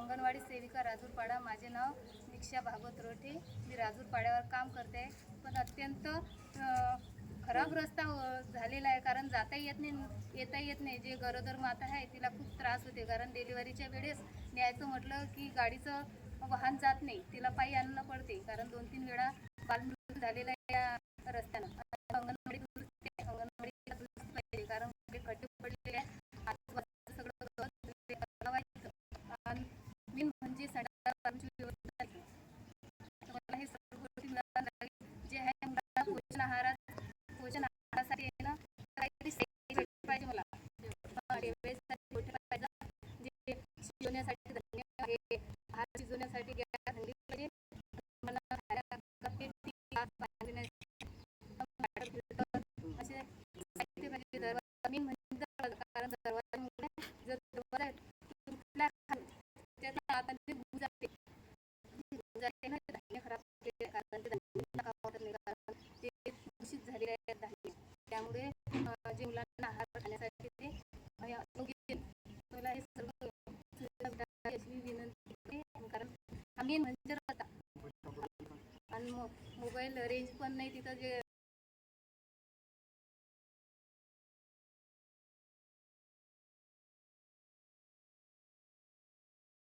अंगणवाडी सेविका राजूरपाडा. माझे नाव दीक्षा भागवत रोठे. मी राजूरपाड्यावर काम करते. पण अत्यंत खराब रस्ता झालेला आहे, कारण जाता येत नाही, येता येत नाही. जे गरोदर माता आहे तिला खूप त्रास होते, कारण डिलिव्हरीच्या वेळेस न्यायचं म्हटलं की गाडीचं वाहन जात नाही, तिला पायी आणणं पडते, कारण 2-3 वेळा बालमृत्यू झालेला आहे या रस्त्यानं. अंगणवाडी दुरुस्ती पाहिजे, कारण खड्डे पडलेले आहे. सगळं मेन म्हणजे संडासची व्यवस्था नाही. मला हे सर्व गोष्टी मिळाल्या जे आहे मुलांना पोषण आहारासाठी आहे ना, काहीतरी पाहिजे मला. जे शिजवण्यासाठी धान्य आहे, आहार शिजवण्यासाठी गॅस हंडी पाहिजे. मला असे साहित्य पाहिजे. दरवाजा मेन म्हणजे कारण दरवाजामुळे जर दरवाजा तुटला त्याचा आतमध्ये भूक जाते ना, धान्य खराब होते, कारण ते धान्य ते दूषित झालेले आहेत धान्य. त्यामुळे जे मुलांना आहार खाण्यासाठी ते योग्य मला हे सर्व अशी विनंती करते, कारण आम्ही म्हणजे आणि मोबाईल रेंज पण नाही तिथं. जे